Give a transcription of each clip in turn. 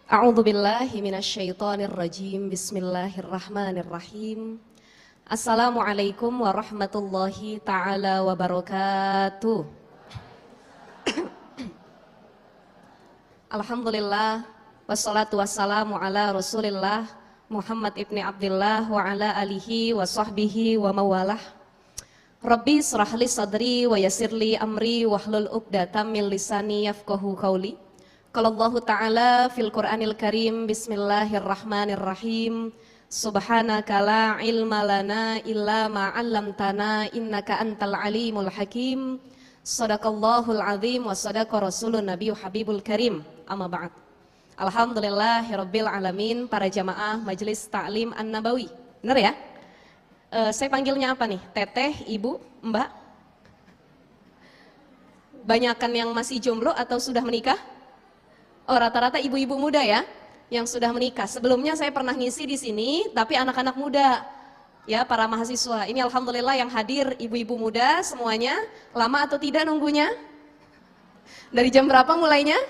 A'udzu billahi minasyaitonir rajim. Bismillahirrahmanirrahim. Assalamualaikum warahmatullahi taala wabarakatuh. Alhamdulillah wassalatu wassalamu ala Rasulillah Muhammad ibni Abdullah wa ala alihi wa sahbihi wa mawalah. Rabbi shrah li sadri wa yassir li amri wahlul 'uqdatam min lisani yafqahu qawli. Qala Allah Ta'ala fil Qur'anil Karim, bismillahirrahmanirrahim. Subhanaka la ilma lana illa ma 'allamtana innaka antal alimul hakim. Shadaqallahul azim wa sadaqa rasulun nabiyyu habibul karim. Amma ba'd. Alhamdulillahirabbil alamin, para jamaah Majelis Ta'lim An-Nabawi. Benar ya? Saya panggilnya apa nih? Teteh, Ibu, Mbak? Banyakan yang masih jomblo atau sudah menikah? Oh, rata-rata ibu-ibu muda ya yang sudah menikah. Sebelumnya saya pernah ngisi di sini, tapi anak-anak muda, ya para mahasiswa. Ini alhamdulillah yang hadir ibu-ibu muda semuanya. Lama atau tidak nunggunya? Dari jam berapa mulainya?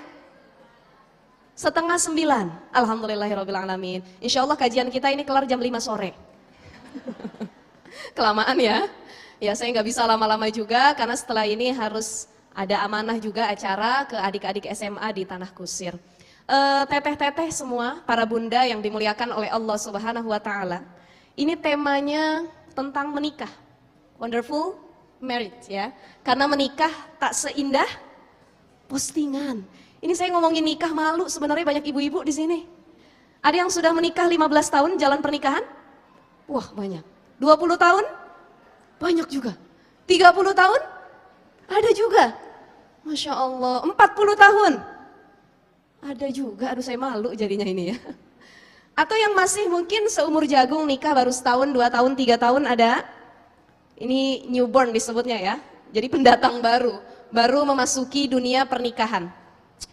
8:30. Alhamdulillahirobbilalamin. Insya Allah kajian kita ini kelar jam 5 sore. Kelamaan ya. Ya saya nggak bisa lama-lama juga karena setelah ini harus ada amanah juga acara ke adik-adik SMA di Tanah Kusir. Teteh-teteh semua, para bunda yang dimuliakan oleh Allah Subhanahu wa Ta'ala. Ini temanya tentang menikah. Wonderful marriage ya. Karena menikah tak seindah postingan. Ini saya ngomongin nikah malu, sebenarnya banyak ibu-ibu di sini. Ada yang sudah menikah 15 tahun jalan pernikahan? Wah, banyak. 20 tahun? Banyak juga. 30 tahun? Ada juga. Masya Allah, 40 tahun. Ada juga, aduh saya malu jadinya ini ya. Atau yang masih mungkin seumur jagung nikah baru setahun, 2 tahun, 3 tahun ada. Ini newborn disebutnya ya. Jadi pendatang baru memasuki dunia pernikahan.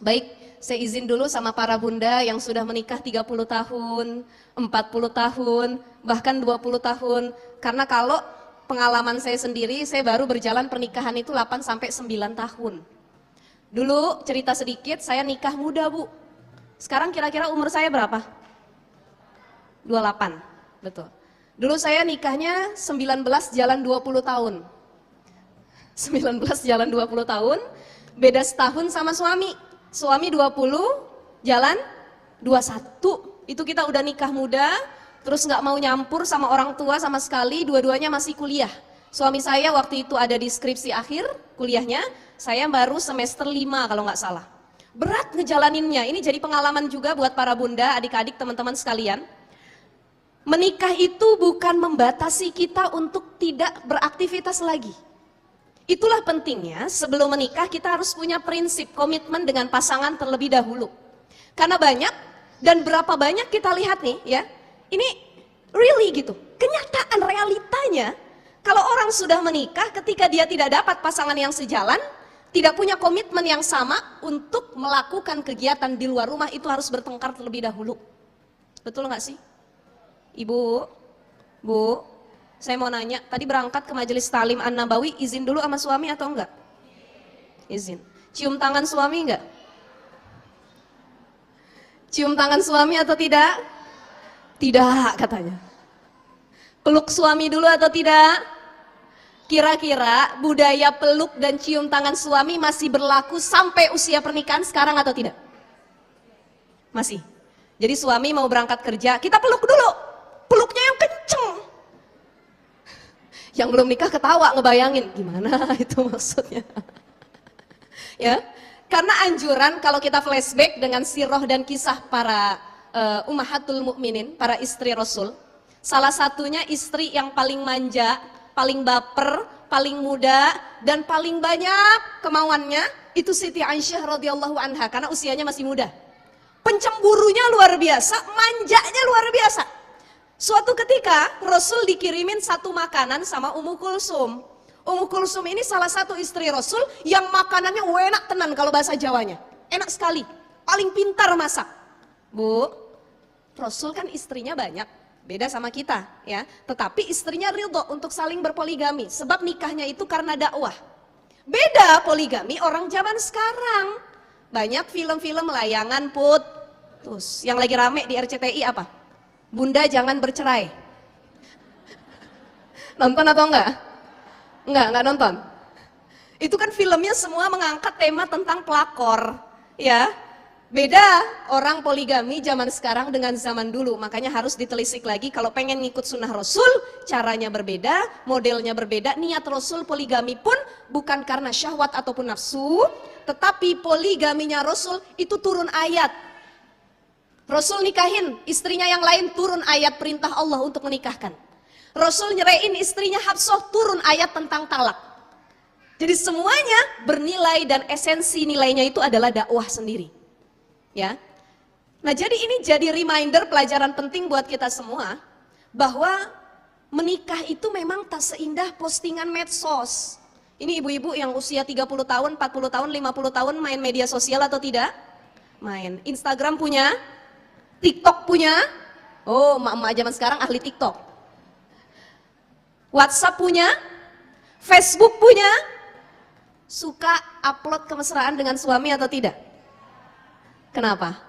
Baik, saya izin dulu sama para bunda yang sudah menikah 30 tahun, 40 tahun, bahkan 20 tahun. Karena kalau pengalaman saya sendiri, saya baru berjalan pernikahan itu 8-9 tahun. Dulu cerita sedikit, saya nikah muda Bu. Sekarang kira-kira umur saya berapa? 28, betul. Dulu saya nikahnya 19 jalan 20 tahun. 19 jalan 20 tahun, beda setahun sama suami. Suami 20, jalan 21. Itu kita udah nikah muda, terus nggak mau nyampur sama orang tua sama sekali, dua-duanya masih kuliah. Suami saya waktu itu ada di skripsi akhir kuliahnya, saya baru semester 5 kalau nggak salah. Berat ngejalaninnya, ini jadi pengalaman juga buat para bunda, adik-adik, teman-teman sekalian. Menikah itu bukan membatasi kita untuk tidak beraktivitas lagi. Itulah pentingnya sebelum menikah kita harus punya prinsip komitmen dengan pasangan terlebih dahulu. Karena banyak dan berapa banyak kita lihat nih ya, ini really gitu, kenyataan realitanya kalau orang sudah menikah ketika dia tidak dapat pasangan yang sejalan, tidak punya komitmen yang sama untuk melakukan kegiatan di luar rumah itu harus bertengkar terlebih dahulu. Betul nggak sih? Ibu, Bu, saya mau nanya, tadi berangkat ke Majelis Ta'lim An-Nabawi, izin dulu sama suami atau enggak? Izin. Cium tangan suami enggak? Cium tangan suami atau tidak? Tidak katanya. Peluk suami dulu atau tidak? Kira-kira budaya peluk dan cium tangan suami masih berlaku sampai usia pernikahan sekarang atau tidak? Masih. Jadi suami mau berangkat kerja, kita peluk dulu. Peluknya yang kenceng. Yang belum nikah ketawa ngebayangin, gimana itu maksudnya. Ya, karena anjuran kalau kita flashback dengan sirah dan kisah para ummahatul mukminin, para istri Rasul. Salah satunya istri yang paling manja, paling baper, paling muda, dan paling banyak kemauannya, itu Siti Aisyah radhiyallahu anha, karena usianya masih muda. Pencemburunya luar biasa, manjanya luar biasa. Suatu ketika Rasul dikirimin satu makanan sama Ummu Kulsum. Ummu Kulsum ini salah satu istri Rasul yang makanannya enak tenan kalau bahasa Jawanya. Enak sekali, paling pintar masak. Bu, Rasul kan istrinya banyak, beda sama kita ya. Tetapi istrinya ridho untuk saling berpoligami, sebab nikahnya itu karena dakwah. Beda poligami orang zaman sekarang. Banyak film-film layangan Put, Terus yang lagi rame di RCTI apa? Bunda jangan bercerai. Nonton atau enggak? Enggak nonton. Itu kan filmnya semua mengangkat tema tentang pelakor, ya. Beda orang poligami zaman sekarang dengan zaman dulu, makanya harus ditelisik lagi kalau pengen ngikut sunnah Rasul, caranya berbeda, modelnya berbeda, niat Rasul poligami pun bukan karena syahwat ataupun nafsu, tetapi poligaminya Rasul itu turun ayat. Rasul nikahin istrinya yang lain, turun ayat perintah Allah untuk menikahkan. Rasul nyeraiin istrinya Hafsah, turun ayat tentang talak. Jadi semuanya bernilai dan esensi nilainya itu adalah dakwah sendiri. Ya. Nah, jadi ini jadi reminder pelajaran penting buat kita semua bahwa menikah itu memang tak seindah postingan medsos. Ini ibu-ibu yang usia 30 tahun, 40 tahun, 50 tahun main media sosial atau tidak? Main. Instagram punya? TikTok punya? Oh, emak-emak zaman sekarang ahli TikTok. WhatsApp punya? Facebook punya? Suka upload kemesraan dengan suami atau tidak? Kenapa?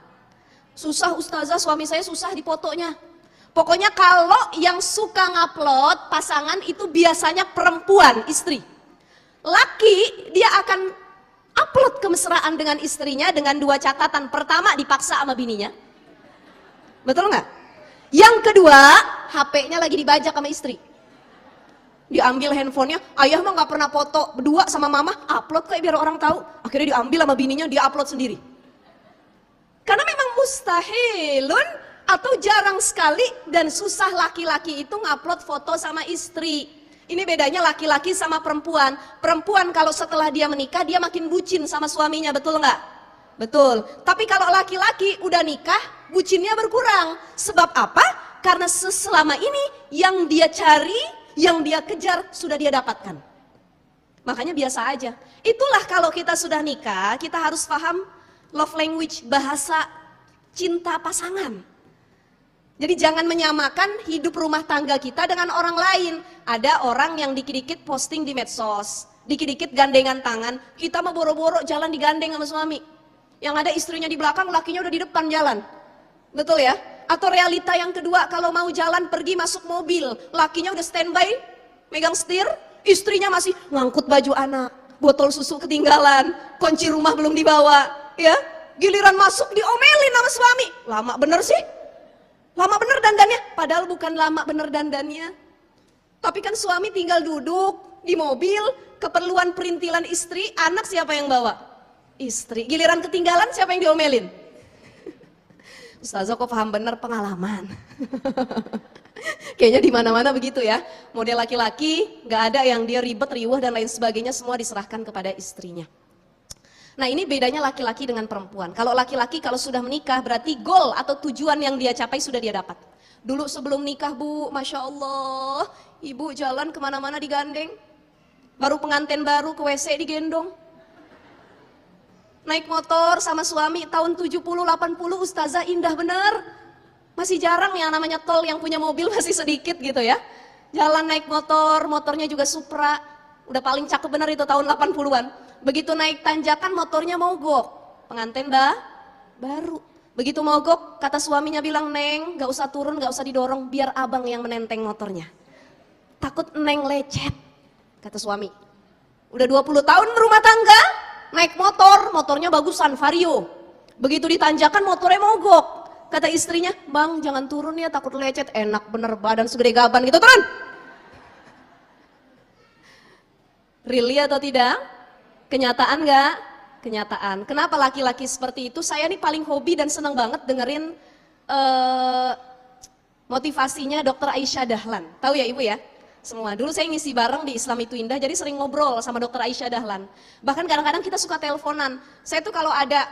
Susah ustazah, suami saya susah di fotonya. Pokoknya kalau yang suka ngupload pasangan itu biasanya perempuan, istri. Laki dia akan upload kemesraan dengan istrinya dengan dua catatan. Pertama, dipaksa sama bininya. Betul nggak? Yang kedua, HP-nya lagi dibajak sama istri. Diambil handphonenya, ayah mah nggak pernah foto berdua sama mama, upload kayak biar orang tahu. Akhirnya diambil sama bininya, dia upload sendiri. Karena memang mustahilun atau jarang sekali dan susah laki-laki itu ngupload foto sama istri. Ini bedanya laki-laki sama perempuan. Perempuan kalau setelah dia menikah dia makin bucin sama suaminya, betul nggak? Betul. Tapi kalau laki-laki udah nikah, bucinnya berkurang. Sebab apa? Karena selama ini yang dia cari, yang dia kejar sudah dia dapatkan. Makanya biasa aja. Itulah kalau kita sudah nikah, kita harus paham love language, bahasa cinta pasangan. Jadi jangan menyamakan hidup rumah tangga kita dengan orang lain. Ada orang yang dikit-dikit posting di medsos, dikit-dikit gandengan tangan, kita mau boro-boro jalan digandeng sama suami. Yang ada istrinya di belakang, lakinya udah di depan jalan. Betul ya? Atau realita yang kedua, kalau mau jalan pergi masuk mobil, lakinya udah standby, megang setir, istrinya masih ngangkut baju anak, botol susu ketinggalan, kunci rumah belum dibawa, ya. Giliran masuk diomelin sama suami. Lama bener sih? Lama bener dandannya? Padahal bukan lama bener dandannya. Tapi kan suami tinggal duduk di mobil, keperluan perintilan istri, anak siapa yang bawa? Istri. Giliran ketinggalan siapa yang diomelin? Ustazah kok paham bener, pengalaman. Kayaknya di mana-mana begitu ya. Model laki-laki nggak ada yang dia ribet, riuh dan lain sebagainya, semua diserahkan kepada istrinya. Nah, ini bedanya laki-laki dengan perempuan. Kalau laki-laki kalau sudah menikah berarti goal atau tujuan yang dia capai sudah dia dapat. Dulu sebelum nikah Bu, Masya Allah, ibu jalan kemana-mana digandeng. Baru pengantin baru ke WC digendong. Naik motor sama suami tahun 70-80 ustazah indah bener. Masih jarang yang namanya tol yang punya mobil masih sedikit gitu ya. Jalan naik motor, motornya juga Supra. Udah paling cakep bener itu tahun 80-an. Begitu naik tanjakan motornya mogok. Pengantin baru. Begitu mogok kata suaminya bilang, "Neng gak usah turun, gak usah didorong, biar abang yang menenteng motornya. Takut Neng lecet," kata suami. Udah 20 tahun rumah tangga, naik motor, motornya bagusan, Vario. Begitu ditanjakan motornya mogok. Kata istrinya, "Bang jangan turun ya, takut lecet." Enak bener badan segede gaban gitu, turun. Really atau tidak? Kenyataan gak? Kenyataan. Kenapa laki-laki seperti itu? Saya nih paling hobi dan senang banget dengerin motivasinya Dr. Aisyah Dahlan. Tahu ya Ibu ya? Semua. Dulu saya ngisi bareng di Islam Itu Indah, jadi sering ngobrol sama Dr. Aisyah Dahlan. Bahkan kadang-kadang kita suka teleponan. Saya tuh kalau ada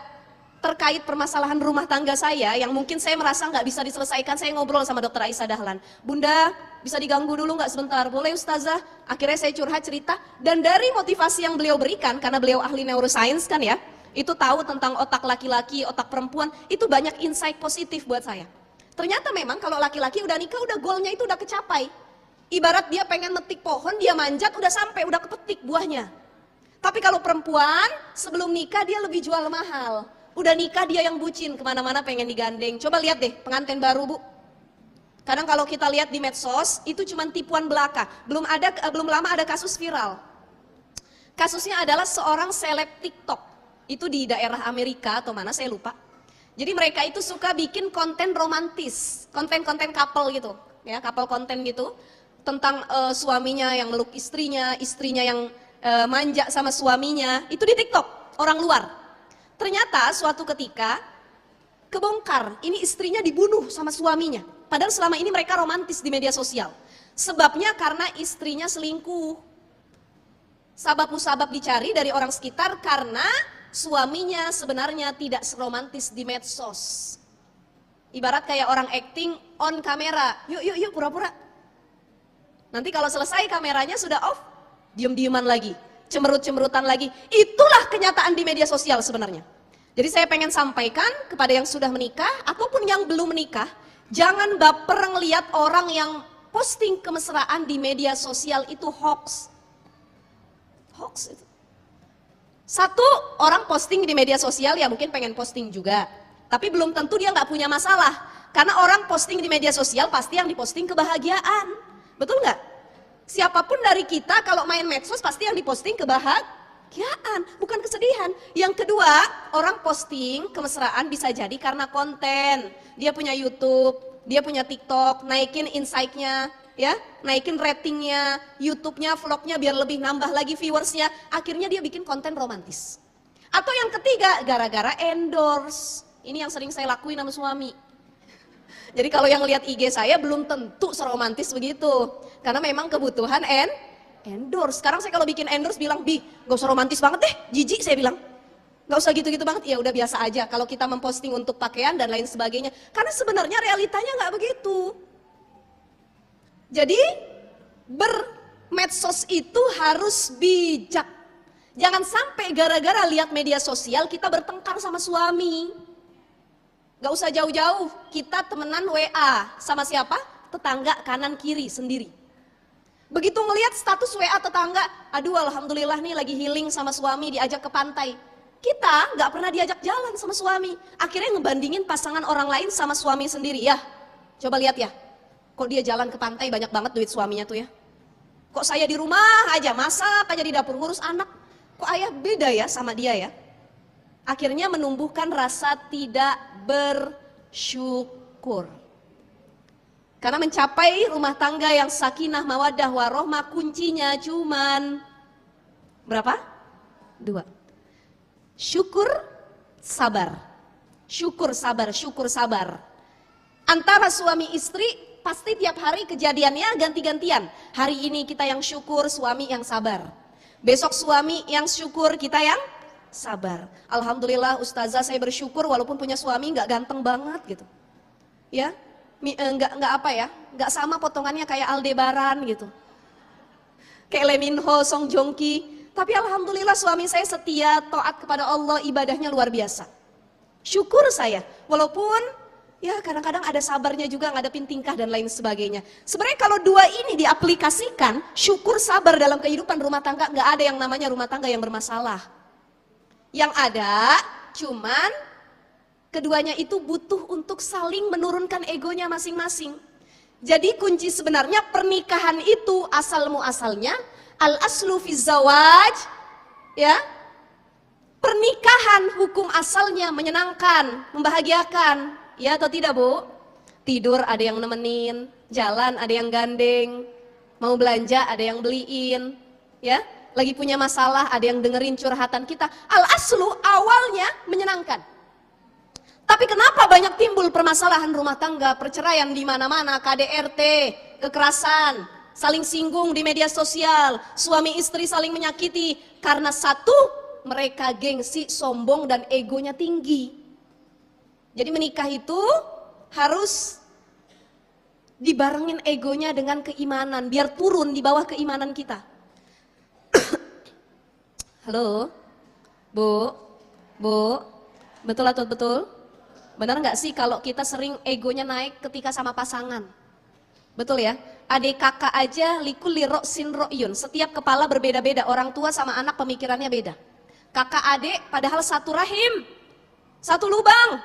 terkait permasalahan rumah tangga saya yang mungkin saya merasa nggak bisa diselesaikan, saya ngobrol sama Dr. Aisyah Dahlan. "Bunda, bisa diganggu dulu nggak sebentar?" "Boleh Ustazah." Akhirnya saya curhat cerita, dan dari motivasi yang beliau berikan, karena beliau ahli neuroscience kan ya, itu tahu tentang otak laki-laki, otak perempuan, itu banyak insight positif buat saya. Ternyata memang kalau laki-laki udah nikah, udah goalnya itu udah kecapai. Ibarat dia pengen metik pohon, dia manjat, udah sampai, udah kepetik buahnya. Tapi kalau perempuan, sebelum nikah dia lebih jual mahal. Udah nikah dia yang bucin, kemana-mana pengen digandeng. Coba lihat deh pengantin baru Bu. Kadang kalau kita lihat di medsos itu cuma tipuan belaka. Belum lama ada kasus viral. Kasusnya adalah seorang seleb TikTok. Itu di daerah Amerika atau mana saya lupa. Jadi mereka itu suka bikin konten romantis, konten-konten couple gitu, ya couple konten gitu tentang suaminya yang meluk istrinya, istrinya yang manja sama suaminya. Itu di TikTok orang luar. Ternyata suatu ketika kebongkar, ini istrinya dibunuh sama suaminya. Padahal selama ini mereka romantis di media sosial. Sebabnya karena istrinya selingkuh. Sabab-musabab dicari dari orang sekitar karena suaminya sebenarnya tidak seromantis di medsos. Ibarat kayak orang acting on kamera. Yuk pura-pura. Nanti kalau selesai kameranya sudah off, diem-dieman lagi, cemberut-cemberutan lagi. Itulah kenyataan di media sosial sebenarnya. Jadi saya pengen sampaikan kepada yang sudah menikah ataupun yang belum menikah, jangan baper ngelihat orang yang posting kemesraan di media sosial itu hoax. Hoax itu. Satu, orang posting di media sosial ya mungkin pengen posting juga. Tapi belum tentu dia nggak punya masalah. Karena orang posting di media sosial pasti yang diposting kebahagiaan. Betul nggak? Siapapun dari kita kalau main medsos pasti yang diposting kebahagiaan, bukan kesedihan. Yang kedua, orang posting kemesraan bisa jadi karena konten. Dia punya YouTube, dia punya TikTok, naikin insight-nya. Ya, naikin ratingnya, YouTube-nya, vlog-nya biar lebih nambah lagi viewersnya. Akhirnya dia bikin konten romantis. Atau yang ketiga, gara-gara endorse. Ini yang sering saya lakuin sama suami. Jadi kalau yang lihat IG saya belum tentu seromantis begitu. Karena memang kebutuhan endorse. Sekarang saya kalau bikin endorse bilang, gak usah romantis banget deh, jijik saya bilang. Gak usah gitu-gitu banget, ya udah biasa aja. Kalau kita memposting untuk pakaian dan lain sebagainya. Karena sebenarnya realitanya gak begitu. Jadi bermedsos itu harus bijak. Jangan sampai gara-gara lihat media sosial kita bertengkar sama suami. Gak usah jauh-jauh, kita temenan WA sama siapa? Tetangga kanan kiri sendiri. Begitu ngelihat status WA tetangga, aduh alhamdulillah nih lagi healing sama suami diajak ke pantai. Kita gak pernah diajak jalan sama suami. Akhirnya ngebandingin pasangan orang lain sama suami sendiri. Ya, coba lihat ya. Kok dia jalan ke pantai banyak banget duit suaminya tuh ya. Kok saya di rumah aja masak aja di dapur ngurus anak. Kok ayah beda ya sama dia ya. Akhirnya menumbuhkan rasa tidak bersyukur. Karena mencapai rumah tangga yang sakinah mawaddah warohmah kuncinya cuman berapa? 2. Syukur, sabar. Syukur, sabar, syukur, sabar. Antara suami istri pasti tiap hari kejadiannya ganti-gantian. Hari ini kita yang syukur, suami yang sabar. Besok suami yang syukur, kita yang sabar. Alhamdulillah ustazah saya bersyukur walaupun punya suami nggak ganteng banget gitu. Ya, nggak apa ya, nggak sama potongannya kayak Aldebaran gitu. Kayak Lee Min Ho, Song Joong Ki. Tapi alhamdulillah suami saya setia, taat kepada Allah, ibadahnya luar biasa. Syukur saya, walaupun ya kadang-kadang ada sabarnya juga ngadepin tingkah dan lain sebagainya. Sebenarnya kalau dua ini diaplikasikan, syukur sabar dalam kehidupan rumah tangga, nggak ada yang namanya rumah tangga yang bermasalah. Yang ada cuman keduanya itu butuh untuk saling menurunkan egonya masing-masing. Jadi kunci sebenarnya pernikahan itu asal muasalnya al-aslu fi zawaj, ya. Pernikahan hukum asalnya menyenangkan, membahagiakan. Ya atau tidak Bu? Tidur ada yang nemenin, jalan ada yang gandeng, mau belanja ada yang beliin, ya. Lagi punya masalah ada yang dengerin curhatan kita. Al-aslu awalnya menyenangkan. Tapi kenapa banyak timbul permasalahan rumah tangga, perceraian di mana-mana, KDRT, kekerasan, saling singgung di media sosial, suami istri saling menyakiti karena satu, mereka gengsi, sombong dan egonya tinggi. Jadi menikah itu harus dibarengin egonya dengan keimanan, biar turun di bawah keimanan kita. Halo, Bu, betul atau betul? Benar nggak sih kalau kita sering egonya naik ketika sama pasangan? Betul ya? Adik kakak aja likulli ro'sin ro'yun, setiap kepala berbeda-beda, orang tua sama anak pemikirannya beda. Kakak adik padahal satu rahim, Satu lubang,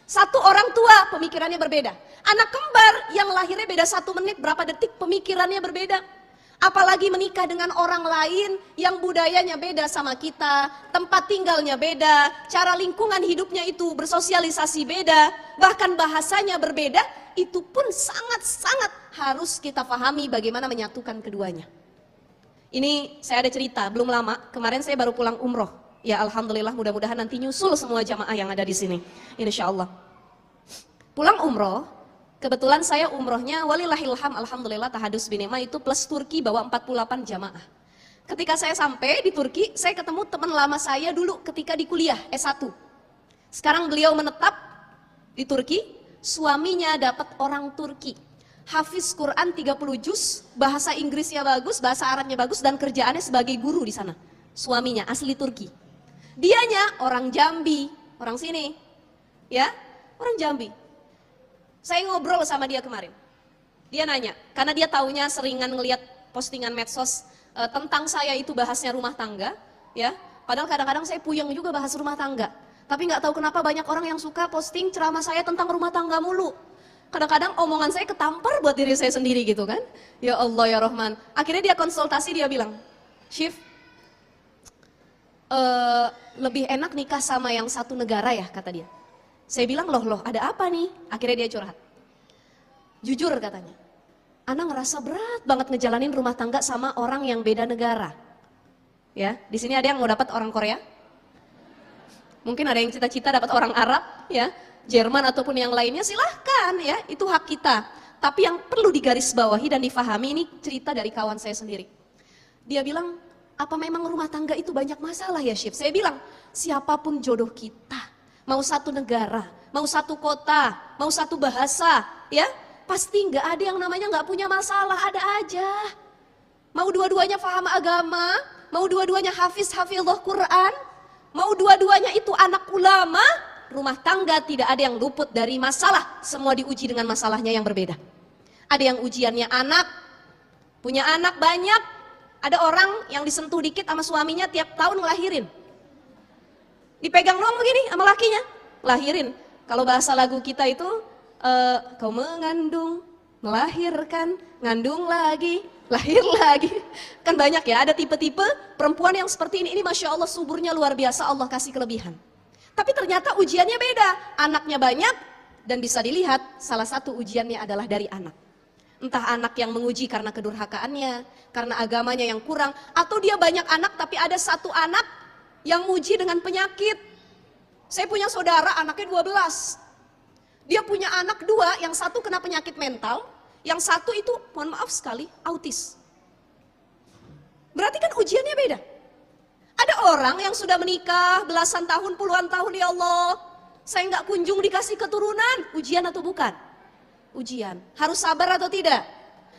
satu orang tua, pemikirannya berbeda. Anak kembar yang lahirnya beda 1 menit, berapa detik, pemikirannya berbeda. Apalagi menikah dengan orang lain yang budayanya beda sama kita, tempat tinggalnya beda, cara lingkungan hidupnya itu bersosialisasi beda, bahkan bahasanya berbeda, itu pun sangat-sangat harus kita pahami bagaimana menyatukan keduanya. Ini saya ada cerita, belum lama, kemarin saya baru pulang umroh. Ya alhamdulillah, mudah-mudahan nanti nyusul semua jamaah yang ada di sini, insya Allah. Pulang umroh, kebetulan saya umrohnya walillahilham, alhamdulillah tahadus binema itu plus Turki bawa 48 jamaah. Ketika saya sampai di Turki, saya ketemu teman lama saya dulu ketika di kuliah S1. Sekarang beliau menetap di Turki, suaminya dapat orang Turki. Hafiz Quran 30 juz, bahasa Inggrisnya bagus, bahasa Arabnya bagus, dan kerjaannya sebagai guru di sana. Suaminya asli Turki. Dianya orang Jambi, orang sini. Ya, orang Jambi. Saya ngobrol sama dia kemarin. Dia nanya, karena dia taunya seringan ngelihat postingan medsos tentang saya itu bahasnya rumah tangga, ya. Padahal kadang-kadang saya puyeng juga bahas rumah tangga. Tapi nggak tahu kenapa banyak orang yang suka posting ceramah saya tentang rumah tangga mulu. Kadang-kadang omongan saya ketampar buat diri saya sendiri gitu kan. Ya Allah ya Rahman. Akhirnya dia konsultasi, dia bilang, Syif, lebih enak nikah sama yang satu negara ya, kata dia. Saya bilang, loh ada apa nih? Akhirnya dia curhat. Jujur katanya, Ana ngerasa berat banget ngejalanin rumah tangga sama orang yang beda negara. Ya, di sini ada yang mau dapat orang Korea? Mungkin ada yang cita-cita dapat orang Arab, ya, Jerman ataupun yang lainnya, silahkan ya, itu hak kita. Tapi yang perlu digarisbawahi dan difahami, ini cerita dari kawan saya sendiri. Dia bilang, apa memang rumah tangga itu banyak masalah ya Syif? Saya bilang, siapapun jodoh kita, mau satu negara, mau satu kota, mau satu bahasa, ya pasti nggak ada yang namanya nggak punya masalah, ada aja. Mau dua-duanya paham agama, mau dua-duanya hafizah Quran, mau dua-duanya itu anak ulama, rumah tangga tidak ada yang luput dari masalah, semua diuji dengan masalahnya yang berbeda. Ada yang ujiannya anak, punya anak banyak, ada orang yang disentuh dikit sama suaminya tiap tahun ngelahirin. Dipegang doang begini sama lakinya, lahirin. Kalau bahasa lagu kita itu, kau mengandung, melahirkan, ngandung lagi, lahir lagi. Kan banyak ya, ada tipe-tipe perempuan yang seperti ini Masya Allah suburnya luar biasa, Allah kasih kelebihan. Tapi ternyata ujiannya beda, anaknya banyak dan bisa dilihat salah satu ujiannya adalah dari anak. Entah anak yang menguji karena kedurhakaannya, karena agamanya yang kurang, atau dia banyak anak tapi ada satu anak yang uji dengan penyakit. Saya punya saudara anaknya 12. Dia punya anak 2, yang satu kena penyakit mental, yang satu itu mohon maaf sekali autis. Berarti kan ujiannya beda. Ada orang yang sudah menikah belasan tahun, puluhan tahun, ya Allah, saya nggak kunjung dikasih keturunan. Ujian atau bukan? Ujian. Harus sabar atau tidak?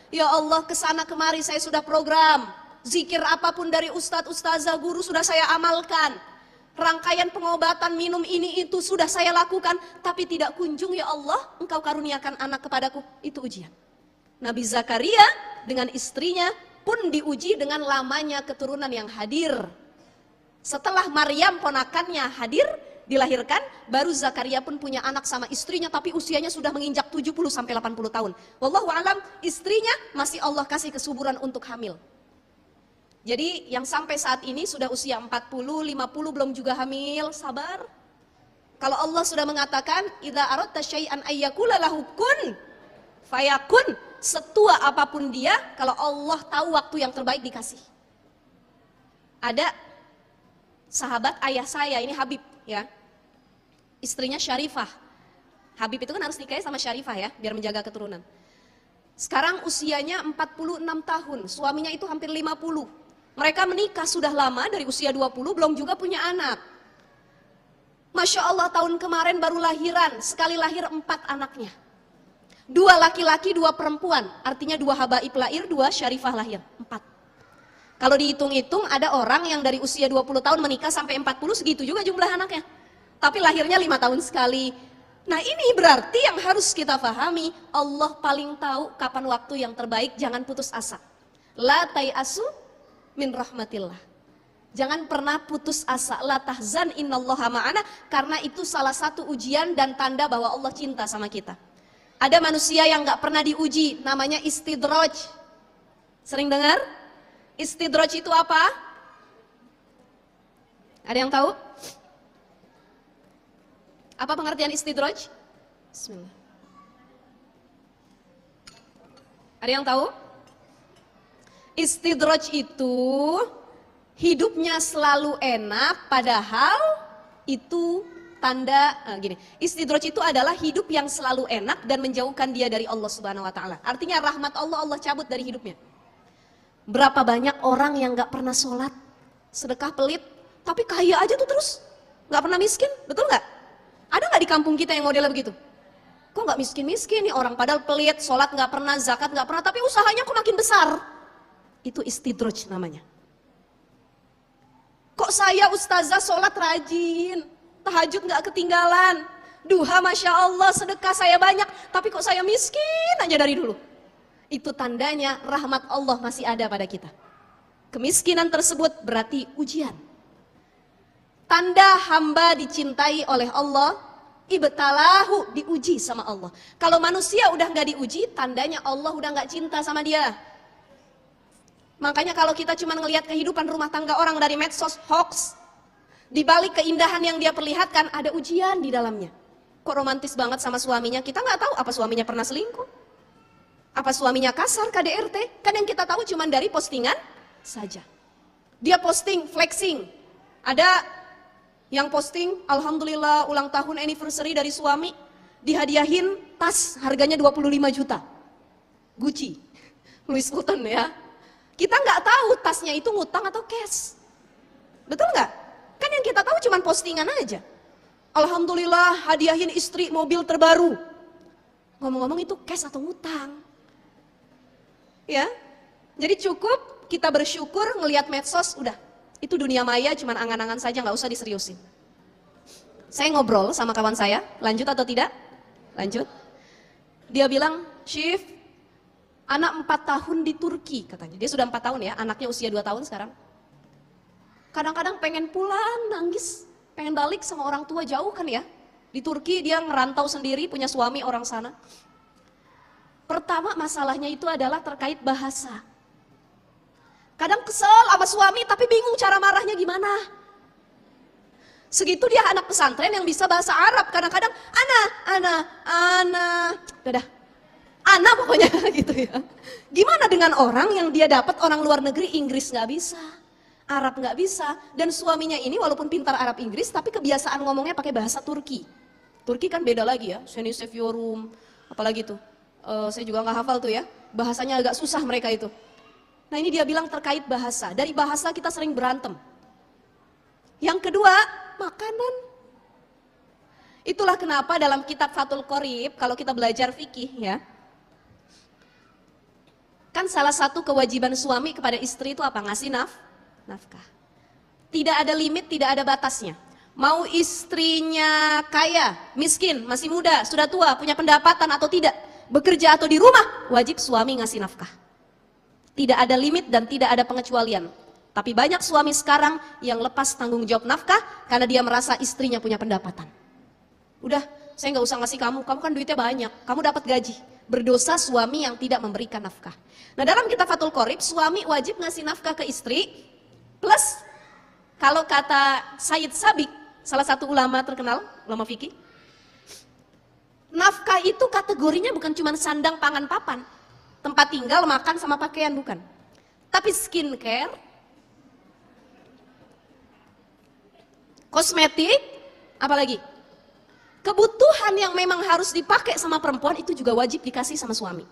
Ya Allah, kesana kemari saya sudah program. Zikir apapun dari ustadz, ustazah, guru sudah saya amalkan. Rangkaian pengobatan, minum ini itu sudah saya lakukan. Tapi tidak kunjung, ya Allah, engkau karuniakan anak kepadaku. Itu ujian. Nabi Zakaria dengan istrinya pun diuji dengan lamanya keturunan yang hadir. Setelah Maryam ponakannya hadir, dilahirkan, baru Zakaria pun punya anak sama istrinya, tapi usianya sudah menginjak 70-80 tahun. Wallahu alam, istrinya masih Allah kasih kesuburan untuk hamil. Jadi yang sampai saat ini sudah usia 40, 50 belum juga hamil, sabar. Kalau Allah sudah mengatakan, idza aradta syai'an ayyakula lahu kun fayakun, setua apapun dia, kalau Allah tahu waktu yang terbaik dikasih. Ada sahabat ayah saya, ini Habib ya. Istrinya Syarifah. Habib itu kan harus nikah sama Syarifah ya, biar menjaga keturunan. Sekarang usianya 46 tahun, suaminya itu hampir 50. Mereka menikah sudah lama, dari usia 20, belum juga punya anak. Masya Allah, tahun kemarin baru lahiran, sekali lahir 4 anaknya. 2 laki-laki, 2 perempuan, artinya 2 habaib lahir, 2 Syarifah lahir, 4. Kalau dihitung-hitung ada orang yang dari usia 20 tahun menikah sampai 40, segitu juga jumlah anaknya. Tapi lahirnya 5 tahun sekali. Nah ini berarti yang harus kita pahami, Allah paling tahu kapan waktu yang terbaik, jangan putus asa. La tayasu min rahmatillah. Jangan pernah putus asa. La tahzan innallaha ma'ana, karena itu salah satu ujian dan tanda bahwa Allah cinta sama kita. Ada manusia yang gak pernah diuji, namanya istidraj. Sering dengar? Istidraj itu apa? Ada yang tahu? Apa pengertian istidraj? Bismillah. Ada yang tahu? Istidraj itu hidupnya selalu enak, padahal itu tanda gini. Istidraj itu adalah hidup yang selalu enak dan menjauhkan dia dari Allah Subhanahu wa taala. Artinya rahmat Allah cabut dari hidupnya. Berapa banyak orang yang gak pernah sholat, sedekah pelit, tapi kaya aja tuh terus, gak pernah miskin, betul gak? Ada gak di kampung kita yang modelnya begitu? Kok gak miskin-miskin nih orang, padahal pelit, sholat gak pernah, zakat gak pernah, tapi usahanya kok makin besar. Itu istidraj namanya. Kok saya ustazah sholat rajin, tahajud gak ketinggalan, duha masya Allah, sedekah saya banyak, tapi kok saya miskin aja dari dulu. Itu tandanya rahmat Allah masih ada pada kita. Kemiskinan tersebut berarti ujian. Tanda hamba dicintai oleh Allah, ibtalahu, diuji sama Allah. Kalau manusia udah gak diuji, tandanya Allah udah gak cinta sama dia. Makanya kalau kita cuma ngelihat kehidupan rumah tangga orang dari medsos, hoax, di balik keindahan yang dia perlihatkan ada ujian di dalamnya. Kok romantis banget sama suaminya, kita nggak tahu apa suaminya pernah selingkuh, apa suaminya kasar, KDRT. Kan yang kita tahu cuma dari postingan saja. Dia posting, flexing. Ada yang posting, alhamdulillah ulang tahun anniversary dari suami, dihadiahin tas harganya 25 juta. Gucci, Louis Vuitton ya. Kita nggak tahu tasnya itu ngutang atau cash. Betul nggak? Kan yang kita tahu cuma postingan aja. Alhamdulillah hadiahin istri mobil terbaru. Ngomong-ngomong itu cash atau ngutang? Ya, jadi cukup kita bersyukur ngelihat medsos, udah. Itu dunia maya, cuma angan-angan saja, nggak usah diseriusin. Saya ngobrol sama kawan saya, lanjut atau tidak? Lanjut. Dia bilang, Chief, anak 4 tahun di Turki katanya. Dia sudah 4 tahun ya, anaknya usia 2 tahun sekarang. Kadang-kadang pengen pulang, nangis, pengen balik sama orang tua jauh kan ya. Di Turki dia ngerantau sendiri, punya suami orang sana. Pertama masalahnya itu adalah terkait bahasa. Kadang kesel sama suami tapi bingung cara marahnya gimana. Segitu dia anak pesantren yang bisa bahasa Arab. Kadang-kadang ana, Ana pokoknya gitu ya. Gimana dengan orang yang dia dapat orang luar negeri, Inggris nggak bisa, Arab nggak bisa, dan suaminya ini walaupun pintar Arab Inggris tapi kebiasaan ngomongnya pakai bahasa Turki. Turki kan beda lagi ya, Seni Seviyorum, apalagi tuh. Saya juga nggak hafal tuh ya, bahasanya agak susah mereka itu. Nah ini dia bilang terkait bahasa, dari bahasa kita sering berantem. Yang kedua, makanan. Itulah kenapa dalam kitab Fathul Qorib, kalau kita belajar fikih ya, kan salah satu kewajiban suami kepada istri itu apa? Ngasih nafkah. Tidak ada limit, tidak ada batasnya. Mau istrinya kaya, miskin, masih muda, sudah tua, punya pendapatan atau tidak, bekerja atau di rumah, wajib suami ngasih nafkah. Tidak ada limit dan tidak ada pengecualian. Tapi banyak suami sekarang yang lepas tanggung jawab nafkah karena dia merasa istrinya punya pendapatan. Udah, saya nggak usah ngasih kamu kan duitnya banyak, kamu dapat gaji. Berdosa suami yang tidak memberikan nafkah. Nah dalam kitab Fathul Qorib, suami wajib ngasih nafkah ke istri, plus kalau kata Sayyid Sabiq, salah satu ulama terkenal, ulama fikih, nafkah itu kategorinya bukan cuma sandang pangan papan, tempat tinggal, makan sama pakaian, bukan. Tapi skincare, kosmetik, apalagi? Kebutuhan yang memang harus dipakai sama perempuan itu juga wajib dikasih sama suami.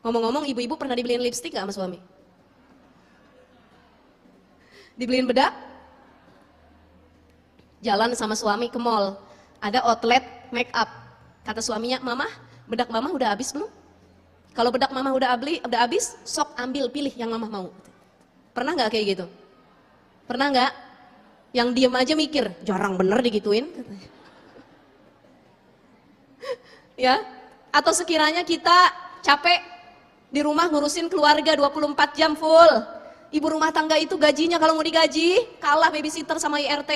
Ngomong-ngomong, ibu-ibu pernah dibeliin lipstik gak sama suami? Dibeliin bedak? Jalan sama suami ke mall, ada outlet make up. Kata suaminya, mama, bedak mama udah habis belum? Kalau bedak mama udah habis, sok ambil, pilih yang mama mau. Pernah gak kayak gitu? Pernah gak? Yang diem aja mikir, jarang bener digituin. Ya, atau sekiranya kita capek di rumah ngurusin keluarga 24 jam full, Ibu rumah tangga itu gajinya kalau mau digaji, kalah babysitter sama IRT.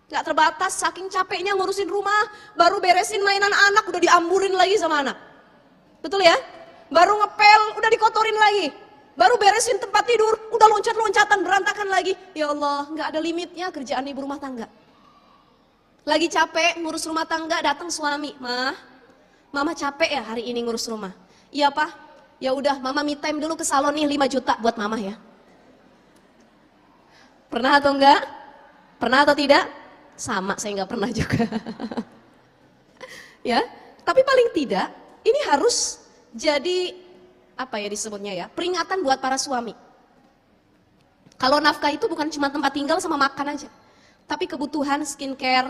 Gak terbatas, saking capeknya ngurusin rumah, baru beresin mainan anak, udah diamburin lagi sama anak. Betul ya? Baru ngepel, udah dikotorin lagi. Baru beresin tempat tidur, udah loncat-loncatan, berantakan lagi. Ya Allah, gak ada limitnya kerjaan ibu rumah tangga. Lagi capek ngurus rumah tangga, datang suami. Mama capek ya hari ini ngurus rumah. Iya Pak, ya udah mama me time dulu ke salon nih 5 juta buat mama ya. Pernah atau enggak? Pernah atau tidak? Sama, saya nggak pernah juga. Ya, tapi paling tidak ini harus jadi apa ya disebutnya ya, peringatan buat para suami. Kalau nafkah itu bukan cuma tempat tinggal sama makan aja, tapi kebutuhan skincare,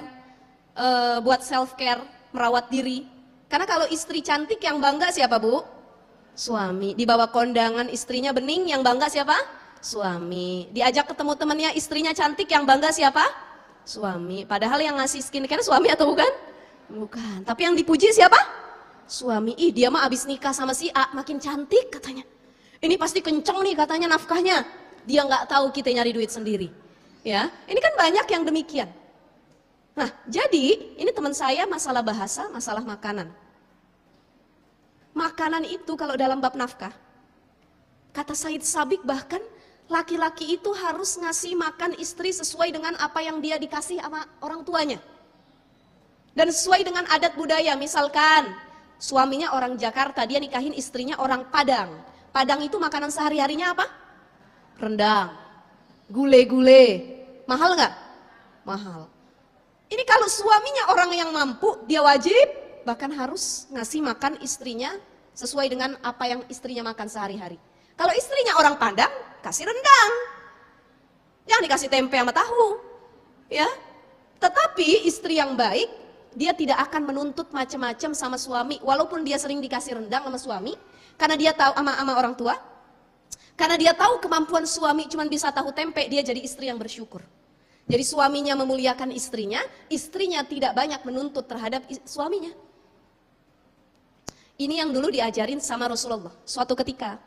buat self care, merawat diri. Karena kalau istri cantik yang bangga siapa Bu? Suami. Dibawa kondangan istrinya bening, yang bangga siapa? Suami. Diajak ketemu temannya istrinya cantik, yang bangga siapa? Suami. Padahal yang ngasih skincare suami atau bukan? Bukan. Tapi yang dipuji siapa? Suami. Ih dia mah abis nikah sama si A makin cantik katanya. Ini pasti kenceng nih katanya nafkahnya. Dia nggak tahu kita nyari duit sendiri. Ya, ini kan banyak yang demikian. Nah, jadi ini teman saya masalah bahasa, masalah makanan. Makanan itu kalau dalam bab nafkah, kata Said Sabiq bahkan laki-laki itu harus ngasih makan istri sesuai dengan apa yang dia dikasih sama orang tuanya. Dan sesuai dengan adat budaya, misalkan suaminya orang Jakarta, dia nikahin istrinya orang Padang. Padang itu makanan sehari-harinya apa? Rendang, gule-gule. Mahal nggak? Mahal. Ini kalau suaminya orang yang mampu, dia wajib bahkan harus ngasih makan istrinya sesuai dengan apa yang istrinya makan sehari-hari. Kalau istrinya orang Padang, kasih rendang. Jangan dikasih tempe sama tahu. Ya. Tetapi istri yang baik, dia tidak akan menuntut macam-macam sama suami walaupun dia sering dikasih rendang sama suami, karena dia tahu sama orang tua. Karena dia tahu kemampuan suami cuma bisa tahu tempe, dia jadi istri yang bersyukur. Jadi suaminya memuliakan istrinya tidak banyak menuntut terhadap suaminya. Ini yang dulu diajarin sama Rasulullah. Suatu ketika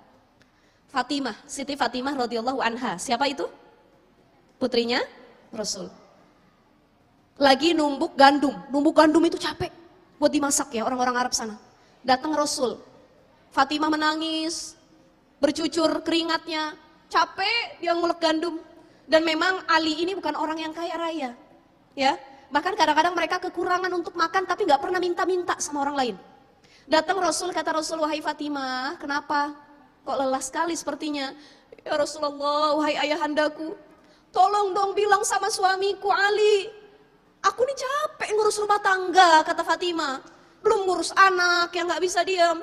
Fatimah, Siti Fatimah radhiyallahu anha. Siapa itu? Putrinya Rasul. Lagi numbuk gandum. Numbuk gandum itu capek buat dimasak ya orang-orang Arab sana. Datang Rasul. Fatimah menangis, bercucur keringatnya, capek dia ngulek gandum. Dan memang Ali ini bukan orang yang kaya raya. Ya, bahkan kadang-kadang mereka kekurangan untuk makan tapi nggak pernah minta-minta sama orang lain. Datang Rasul, kata Rasul, wahai Fatimah, kenapa? Kok lelah sekali sepertinya? Ya Rasulullah, wahai ayahandaku, tolong dong bilang sama suamiku Ali, aku nih capek ngurus rumah tangga, kata Fatimah. Belum ngurus anak yang gak bisa diam,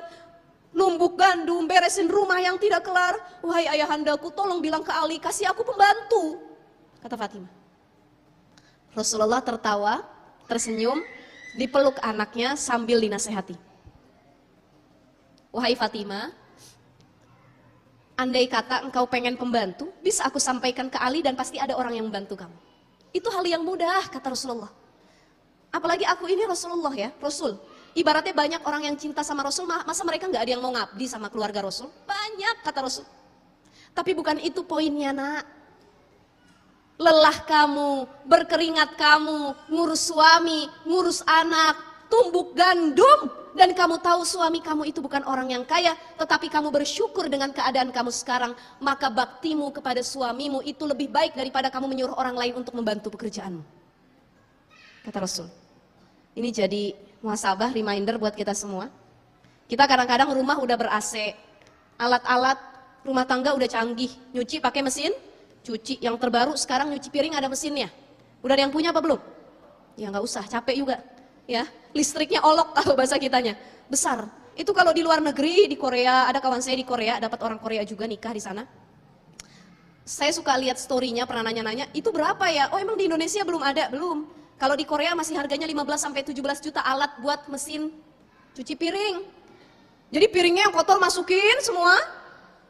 numbuk gandum, beresin rumah yang tidak kelar. Wahai ayahandaku, tolong bilang ke Ali, kasih aku pembantu, kata Fatimah. Rasulullah tertawa, tersenyum, dipeluk anaknya sambil dinasehati. Wahai Fatimah, andai kata engkau pengen pembantu, bisa aku sampaikan ke Ali dan pasti ada orang yang membantu kamu. Itu hal yang mudah, kata Rasulullah. Apalagi aku ini Rasulullah ya, Rasul. Ibaratnya banyak orang yang cinta sama Rasul, masa mereka nggak ada yang mau ngabdi sama keluarga Rasul? Banyak, kata Rasul. Tapi bukan itu poinnya nak. Lelah kamu, berkeringat kamu, ngurus suami, ngurus anak, tumbuk gandum. Dan kamu tahu suami kamu itu bukan orang yang kaya, tetapi kamu bersyukur dengan keadaan kamu sekarang, maka baktimu kepada suamimu itu lebih baik daripada kamu menyuruh orang lain untuk membantu pekerjaanmu. Kata Rasul. Ini jadi muhasabah, reminder buat kita semua. Kita kadang-kadang rumah udah ber-AC, alat-alat rumah tangga udah canggih, nyuci pakai mesin cuci. Yang terbaru sekarang nyuci piring ada mesinnya. Udah ada yang punya apa belum? Ya nggak usah, capek juga. Ya, listriknya olok kalau bahasa kitanya, besar. Itu kalau di luar negeri, di Korea, ada kawan saya di Korea, dapat orang Korea juga nikah di sana. Saya suka lihat story-nya, pernah nanya-nanya, itu berapa ya? Oh emang di Indonesia belum ada? Belum. Kalau di Korea masih harganya 15-17 juta alat buat mesin cuci piring. Jadi piringnya yang kotor masukin semua,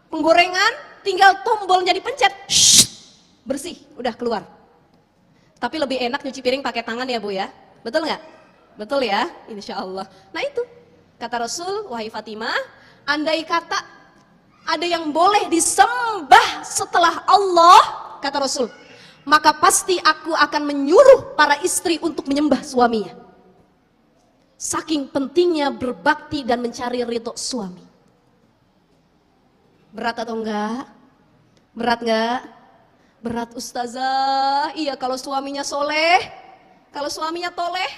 penggorengan, tinggal tombolnya dipencet, bersih, udah keluar. Tapi lebih enak nyuci piring pakai tangan ya Bu ya, betul nggak? Betul ya, insya Allah. Nah itu, kata Rasul, wahai Fatimah, andai kata ada yang boleh disembah setelah Allah, kata Rasul, maka pasti aku akan menyuruh para istri untuk menyembah suaminya. Saking pentingnya berbakti dan mencari ridho suami. Berat atau enggak? Berat enggak? Berat ustazah. Iya kalau suaminya soleh, kalau suaminya toleh,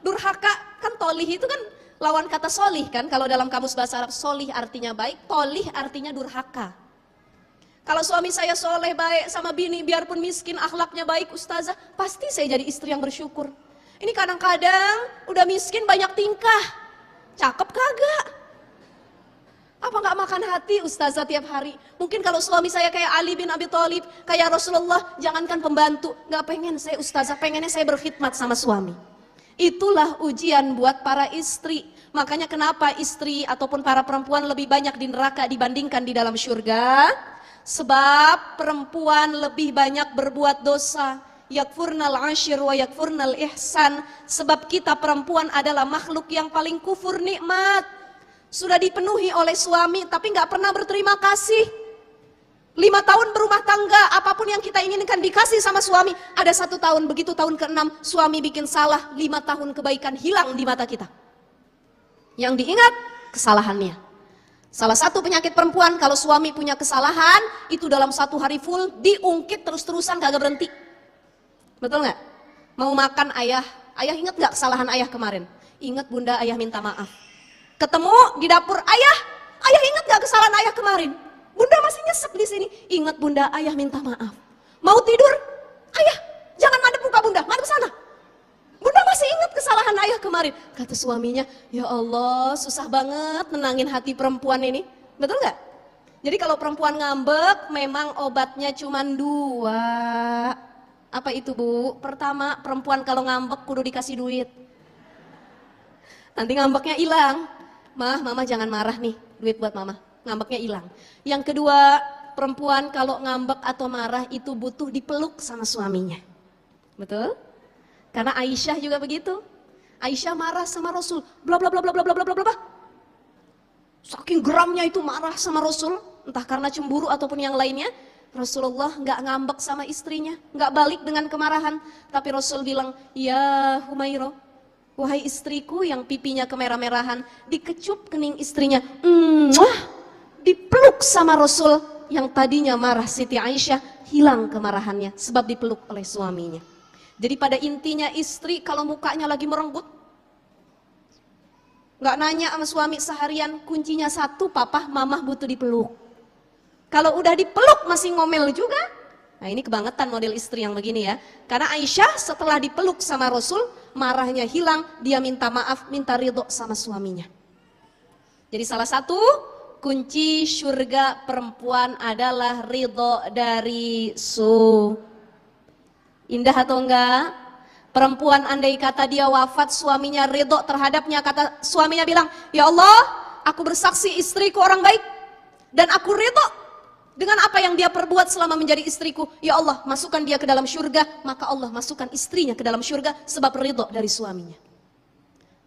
durhaka. Kan tolih itu kan lawan kata solih kan. Kalau dalam kamus bahasa Arab, solih artinya baik, tolih artinya durhaka. Kalau suami saya soleh, baik sama bini, biarpun miskin, akhlaknya baik ustazah, pasti saya jadi istri yang bersyukur. Ini kadang-kadang udah miskin banyak tingkah, cakep kagak? Apa nggak makan hati ustazah tiap hari? Mungkin kalau suami saya kayak Ali bin Abi Thalib, kayak Rasulullah, jangankan pembantu, nggak pengen saya ustazah, pengennya saya berkhidmat sama suami. Itulah ujian buat para istri. Makanya kenapa istri ataupun para perempuan lebih banyak di neraka dibandingkan di dalam syurga? Sebab perempuan lebih banyak berbuat dosa. Yakfurnal ashir wa yakfurnal ihsan. Sebab kita perempuan adalah makhluk yang paling kufur nikmat. Sudah dipenuhi oleh suami tapi nggak pernah berterima kasih. 5 tahun berumah tangga, apapun yang kita inginkan dikasih sama suami. Ada 1 tahun, begitu tahun ke-6 suami bikin salah, 5 tahun kebaikan hilang di mata kita. Yang diingat kesalahannya. Salah satu penyakit perempuan, kalau suami punya kesalahan, itu dalam 1 hari full diungkit terus-terusan kagak berhenti. Betul nggak? Mau makan ayah ingat nggak kesalahan ayah kemarin? Ingat bunda, ayah minta maaf. Ketemu di dapur, ayah ingat nggak kesalahan ayah kemarin? Bunda masih nyesek di sini. Ingat bunda, ayah minta maaf. Mau tidur, ayah jangan madep muka bunda, madep sana. Bunda masih ingat kesalahan ayah kemarin. Kata suaminya, ya Allah susah banget nenangin hati perempuan ini. Betul nggak? Jadi kalau perempuan ngambek, memang obatnya cuma 2. Apa itu bu? Pertama, perempuan kalau ngambek kudu dikasih duit. Nanti ngambeknya hilang. Mama jangan marah nih, duit buat mama. Ngambeknya hilang. Yang kedua, perempuan kalau ngambek atau marah itu butuh dipeluk sama suaminya. Betul? Karena Aisyah juga begitu. Aisyah marah sama Rasul, bla bla bla bla bla bla bla bla. Saking geramnya itu marah sama Rasul, entah karena cemburu ataupun yang lainnya. Rasulullah nggak ngambek sama istrinya, nggak balik dengan kemarahan. Tapi Rasul bilang, ya Humairah, wahai istriku yang pipinya kemerah-merahan, dikecup kening istrinya, dipeluk sama Rasul. Yang tadinya marah Siti Aisyah, hilang kemarahannya sebab dipeluk oleh suaminya. Jadi pada intinya istri kalau mukanya lagi merenggut, nggak nanya sama suami seharian, kuncinya 1, papa, mama butuh dipeluk. Kalau udah dipeluk masih ngomel juga, nah ini kebangetan model istri yang begini ya. Karena Aisyah setelah dipeluk sama Rasul, marahnya hilang, dia minta maaf, minta ridho sama suaminya. Jadi salah satu kunci surga perempuan adalah ridho dari Indah atau enggak? Perempuan andai kata dia wafat, suaminya ridho terhadapnya, kata suaminya bilang, ya Allah, aku bersaksi istriku orang baik, dan aku ridho dengan apa yang dia perbuat selama menjadi istriku. Ya Allah, masukkan dia ke dalam syurga, maka Allah masukkan istrinya ke dalam syurga sebab ridho dari suaminya.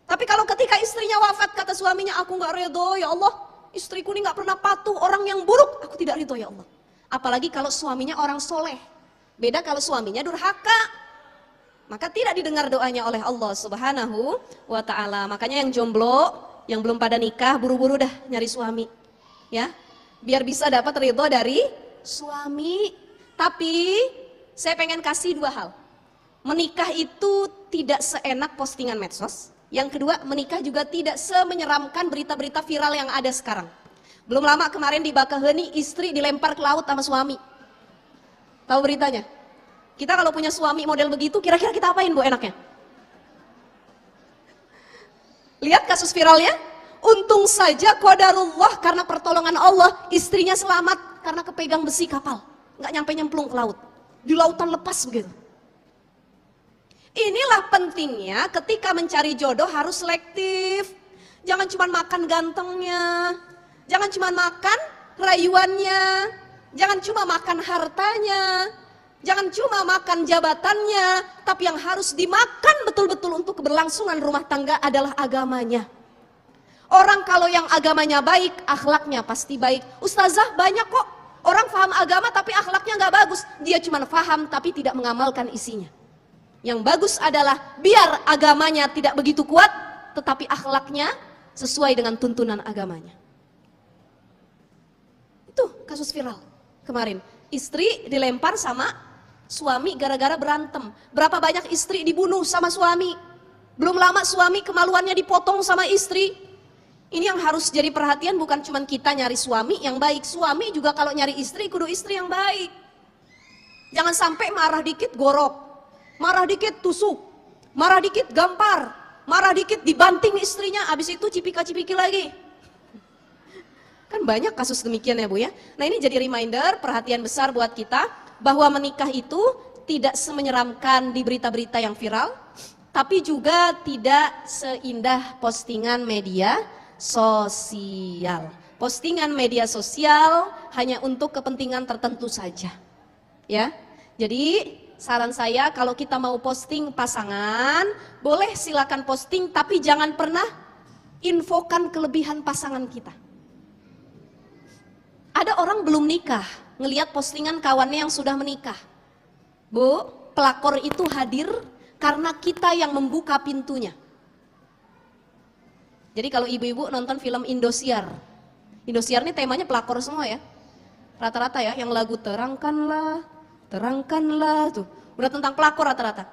Tapi kalau ketika istrinya wafat, kata suaminya, aku gak ridho, ya Allah, istriku ini gak pernah patuh, orang yang buruk, aku tidak ridho ya Allah. Apalagi kalau suaminya orang soleh. Beda kalau suaminya durhaka, maka tidak didengar doanya oleh Allah Subhanahu wa ta'ala. Makanya yang jomblo, yang belum pada nikah, buru-buru dah nyari suami, ya, biar bisa dapat ridho dari suami. Tapi saya pengen kasih 2 hal. Menikah itu tidak seenak postingan medsos. Yang kedua, menikah juga tidak semenyeramkan berita-berita viral yang ada sekarang. Belum lama kemarin di Bakaheni, istri dilempar ke laut sama suami. Tahu beritanya? Kita kalau punya suami model begitu, kira-kira kita apain bu enaknya? Lihat kasus viralnya? Untung saja qadarullah, karena pertolongan Allah, istrinya selamat karena kepegang besi kapal. Nggak nyampe nyemplung ke laut. Di lautan lepas begitu. Inilah pentingnya ketika mencari jodoh harus selektif. Jangan cuma makan gantengnya. Jangan cuma makan rayuannya. Jangan cuma makan hartanya. Jangan cuma makan jabatannya. Tapi yang harus dimakan betul-betul untuk keberlangsungan rumah tangga adalah agamanya. Orang kalau yang agamanya baik, akhlaknya pasti baik. Ustazah banyak kok orang paham agama tapi akhlaknya nggak bagus. Dia cuma paham tapi tidak mengamalkan isinya. Yang bagus adalah biar agamanya tidak begitu kuat, tetapi akhlaknya sesuai dengan tuntunan agamanya. Itu kasus viral kemarin. Istri dilempar sama suami gara-gara berantem. Berapa banyak istri dibunuh sama suami. Belum lama suami kemaluannya dipotong sama istri. Ini yang harus jadi perhatian, bukan cuma kita nyari suami yang baik. Suami juga kalau nyari istri, kudu istri yang baik. Jangan sampai marah dikit gorok, marah dikit tusuk, marah dikit gampar, marah dikit dibanting istrinya, abis itu cipika-cipiki lagi. Kan banyak kasus demikian ya Bu ya. Nah ini jadi reminder, perhatian besar buat kita, bahwa menikah itu tidak semenyeramkan di berita-berita yang viral, tapi juga tidak seindah postingan media sosial. Postingan media sosial hanya untuk kepentingan tertentu saja. Ya. Jadi saran saya kalau kita mau posting pasangan, boleh silakan posting tapi jangan pernah infokan kelebihan pasangan kita. Ada orang belum nikah, ngelihat postingan kawannya yang sudah menikah. Bu, pelakor itu hadir karena kita yang membuka pintunya. Jadi kalau ibu-ibu nonton film Indosiar, Indosiar ini temanya pelakor semua ya, rata-rata ya, yang lagu terangkanlah, terangkanlah tuh, udah tentang pelakor rata-rata.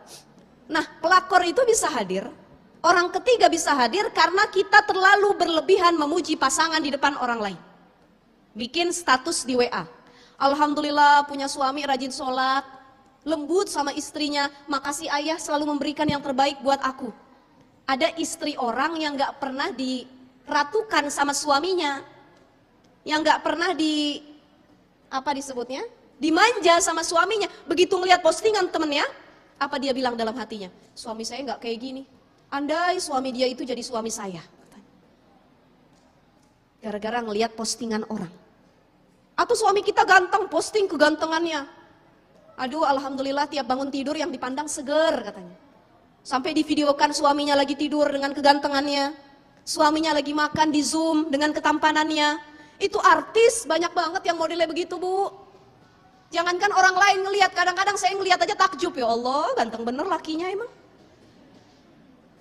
Nah pelakor itu bisa hadir, orang ketiga bisa hadir karena kita terlalu berlebihan memuji pasangan di depan orang lain. Bikin status di WA, alhamdulillah punya suami rajin sholat, lembut sama istrinya, makasih ayah selalu memberikan yang terbaik buat aku. Ada istri orang yang gak pernah diratukan sama suaminya, yang gak pernah dimanja sama suaminya. Begitu ngelihat postingan temennya, apa dia bilang dalam hatinya? Suami saya gak kayak gini, andai suami dia itu jadi suami saya. Gara-gara ngelihat postingan orang. Atau suami kita ganteng, posting kegantengannya. Aduh alhamdulillah tiap bangun tidur yang dipandang seger katanya. Sampai divideokan suaminya lagi tidur dengan kegantengannya, suaminya lagi makan di zoom dengan ketampanannya. Itu artis banyak banget yang modelnya begitu Bu. Jangankan orang lain ngelihat, kadang-kadang saya ngelihat aja takjub, ya Allah ganteng bener lakinya emang.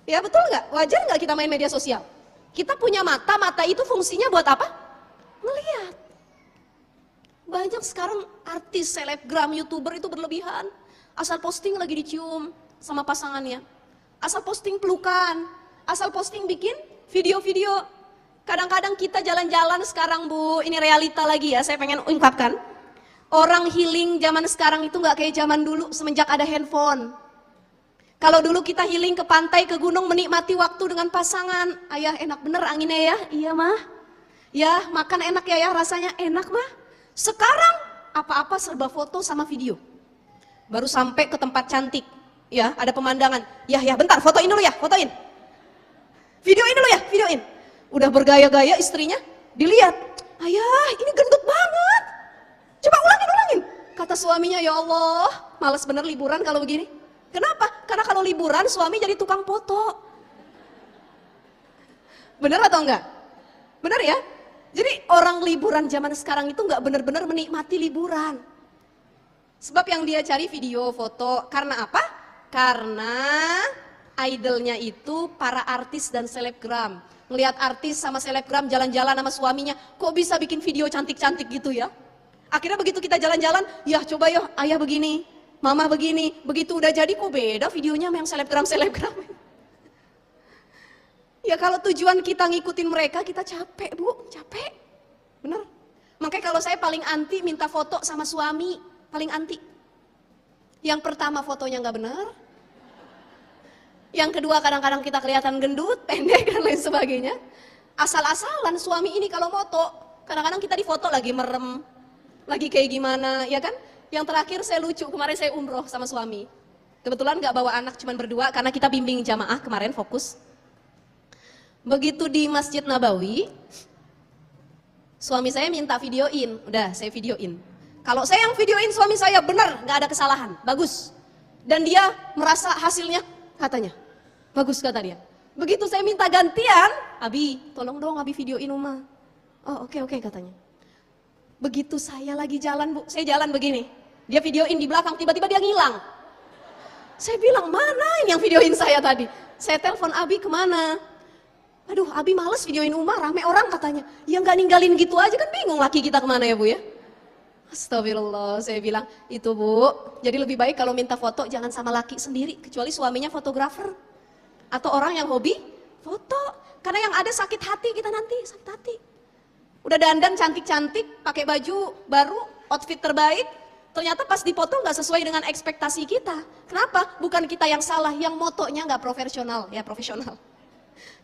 Ya betul nggak? Wajar nggak kita main media sosial? Kita punya mata, mata itu fungsinya buat apa? Ngelihat. Banyak sekarang artis, selebgram, youtuber itu berlebihan. Asal posting lagi dicium sama pasangannya, asal posting pelukan, asal posting bikin video-video. Kadang-kadang kita jalan-jalan sekarang Bu, ini realita lagi ya, saya pengen ungkapkan. Orang healing zaman sekarang itu nggak kayak zaman dulu semenjak ada handphone. Kalau dulu kita healing ke pantai, ke gunung, menikmati waktu dengan pasangan. Ayah enak bener anginnya ya, iya mah. Ya makan enak ya, rasanya enak mah. Sekarang apa-apa serba foto sama video. Baru sampai ke tempat cantik. Ya, ada pemandangan. Ya, bentar, fotoin dulu ya, fotoin. Videoin dulu ya, videoin. Udah bergaya-gaya istrinya, dilihat. Ayah, ini gendut banget. Coba ulangin. Kata suaminya, ya Allah, malas bener liburan kalau begini. Kenapa? Karena kalau liburan suami jadi tukang foto. Bener atau enggak? Bener ya? Jadi orang liburan zaman sekarang itu enggak bener-bener menikmati liburan. Sebab yang dia cari video, foto, karena apa? Karena idolnya itu para artis dan selebgram. Ngelihat artis sama selebgram jalan-jalan sama suaminya, kok bisa bikin video cantik-cantik gitu ya? Akhirnya begitu kita jalan-jalan, ya coba yo ayah begini, mama begini. Begitu udah jadi kok beda videonya sama yang selebgram-selebgram. Ya kalau tujuan kita ngikutin mereka, kita capek Bu, capek. Bener. Makanya kalau saya paling anti minta foto sama suami, paling anti. Yang pertama fotonya nggak benar. Yang kedua kadang-kadang kita kelihatan gendut, pendek dan lain sebagainya. Asal-asalan suami ini kalau foto, kadang-kadang kita difoto lagi merem, lagi kayak gimana, ya kan? Yang terakhir saya lucu, kemarin saya umroh sama suami. Kebetulan nggak bawa anak, cuman berdua karena kita bimbing jamaah kemarin fokus. Begitu di Masjid Nabawi, suami saya minta videoin, udah saya videoin. Kalau saya yang videoin suami saya benar, nggak ada kesalahan, bagus. Dan dia merasa hasilnya, katanya, bagus kata dia. Begitu saya minta gantian, Abi, tolong dong Abi videoin Uma. Oh oke katanya. Begitu saya lagi jalan, Bu, saya jalan begini. Dia videoin di belakang, tiba-tiba dia ngilang. Saya bilang, mana yang videoin saya tadi? Saya telepon Abi kemana? Aduh, Abi males videoin Uma, rame orang katanya. Ya nggak ninggalin gitu aja, kan bingung laki kita kemana ya Bu ya? Astagfirullah, saya bilang, itu Bu, jadi lebih baik kalau minta foto jangan sama laki sendiri, kecuali suaminya fotografer. Atau orang yang hobi foto. Karena yang ada sakit hati kita nanti, sakit hati. Udah dandan cantik-cantik, pakai baju baru, outfit terbaik, ternyata pas dipoto nggak sesuai dengan ekspektasi kita. Kenapa? Bukan kita yang salah, yang motonya nggak profesional, ya profesional.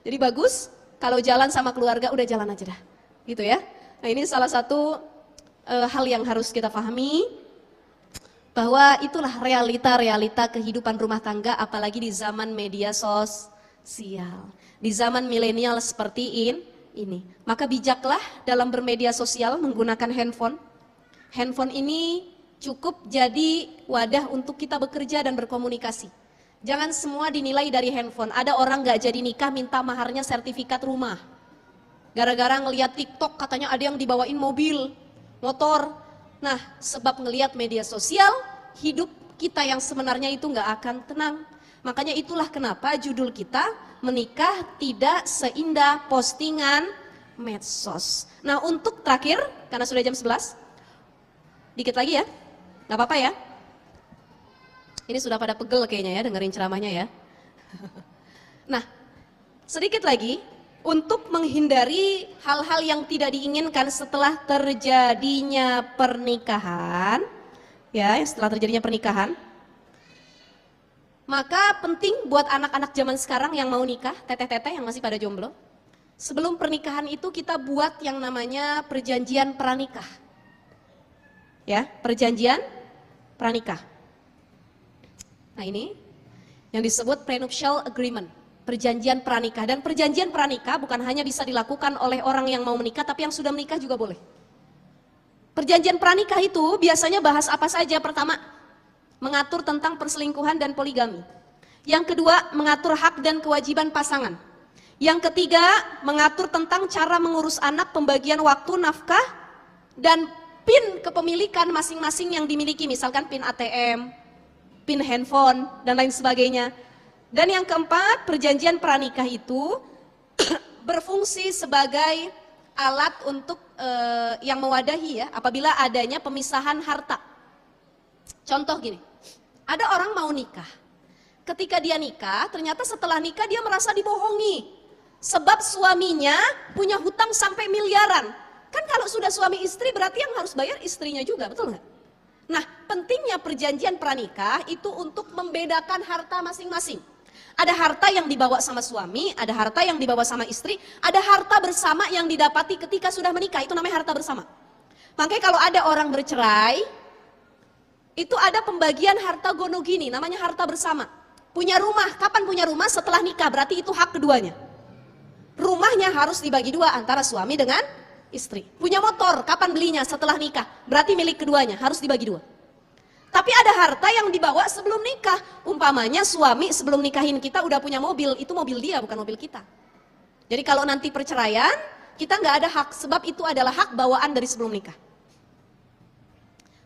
Jadi bagus, kalau jalan sama keluarga udah jalan aja dah, gitu ya. Nah ini salah satu hal yang harus kita pahami, bahwa itulah realita-realita kehidupan rumah tangga, apalagi di zaman media sosial, di zaman milenial seperti ini. Maka bijaklah dalam bermedia sosial menggunakan handphone. Handphone ini cukup jadi wadah untuk kita bekerja dan berkomunikasi. Jangan semua dinilai dari handphone. Ada orang gak jadi nikah minta maharnya sertifikat rumah. Gara-gara ngelihat TikTok katanya ada yang dibawain mobil, motor. Nah, sebab ngelihat media sosial, hidup kita yang sebenarnya itu nggak akan tenang. Makanya itulah kenapa judul kita, menikah tidak seindah postingan medsos. Nah, untuk terakhir, karena sudah jam 11, dikit lagi ya, nggak apa-apa ya. Ini sudah pada pegel kayaknya ya, dengerin ceramahnya ya. Nah, sedikit lagi, untuk menghindari hal-hal yang tidak diinginkan setelah terjadinya pernikahan, ya, setelah terjadinya pernikahan, maka penting buat anak-anak zaman sekarang yang mau nikah, teteh-teteh yang masih pada jomblo, sebelum pernikahan itu kita buat yang namanya perjanjian pranikah, ya, perjanjian pranikah. Nah ini yang disebut prenuptial agreement, perjanjian pranikah. Dan perjanjian pranikah bukan hanya bisa dilakukan oleh orang yang mau menikah, tapi yang sudah menikah juga boleh. Perjanjian pranikah itu biasanya bahas apa saja? Pertama, mengatur tentang perselingkuhan dan poligami. Yang kedua, mengatur hak dan kewajiban pasangan. Yang ketiga, mengatur tentang cara mengurus anak, pembagian waktu, nafkah, dan PIN kepemilikan masing-masing yang dimiliki. Misalkan PIN ATM, PIN handphone, dan lain sebagainya. Dan yang keempat, perjanjian pranikah itu berfungsi sebagai alat untuk yang mewadahi ya, apabila adanya pemisahan harta. Contoh gini, ada orang mau nikah. Ketika dia nikah, ternyata setelah nikah dia merasa dibohongi. Sebab suaminya punya hutang sampai miliaran. Kan kalau sudah suami istri berarti yang harus bayar istrinya juga, betul nggak? Nah, pentingnya perjanjian pranikah itu untuk membedakan harta masing-masing. Ada harta yang dibawa sama suami, ada harta yang dibawa sama istri, ada harta bersama yang didapati ketika sudah menikah, itu namanya harta bersama. Makanya kalau ada orang bercerai, itu ada pembagian harta gonogini, namanya harta bersama. Punya rumah, kapan punya rumah? Setelah nikah, berarti itu hak keduanya. Rumahnya harus dibagi dua antara suami dengan istri. Punya motor, kapan belinya? Setelah nikah, berarti milik keduanya, harus dibagi dua. Tapi ada harta yang dibawa sebelum nikah. Umpamanya suami sebelum nikahin kita udah punya mobil, itu mobil dia bukan mobil kita. Jadi kalau nanti perceraian, kita nggak ada hak, sebab itu adalah hak bawaan dari sebelum nikah.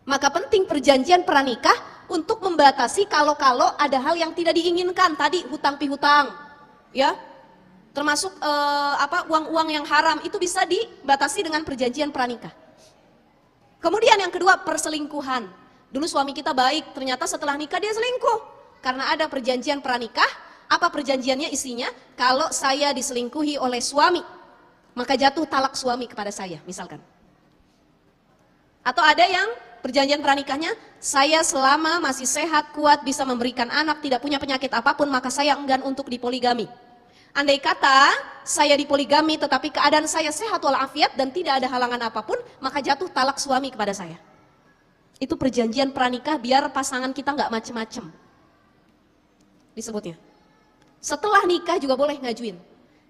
Maka penting perjanjian pranikah untuk membatasi kalau-kalau ada hal yang tidak diinginkan. Tadi hutang pihutang, ya, termasuk uang-uang yang haram, itu bisa dibatasi dengan perjanjian pranikah. Kemudian yang kedua, perselingkuhan. Dulu suami kita baik, ternyata setelah nikah dia selingkuh. Karena ada perjanjian pranikah, apa perjanjiannya isinya? Kalau saya diselingkuhi oleh suami, maka jatuh talak suami kepada saya, misalkan. Atau ada yang perjanjian pranikahnya, saya selama masih sehat, kuat, bisa memberikan anak, tidak punya penyakit apapun, maka saya enggan untuk dipoligami. Andai kata saya dipoligami tetapi keadaan saya sehat walafiat dan tidak ada halangan apapun, maka jatuh talak suami kepada saya. Itu perjanjian pranikah biar pasangan kita nggak macem-macem disebutnya. Setelah nikah juga boleh ngajuin.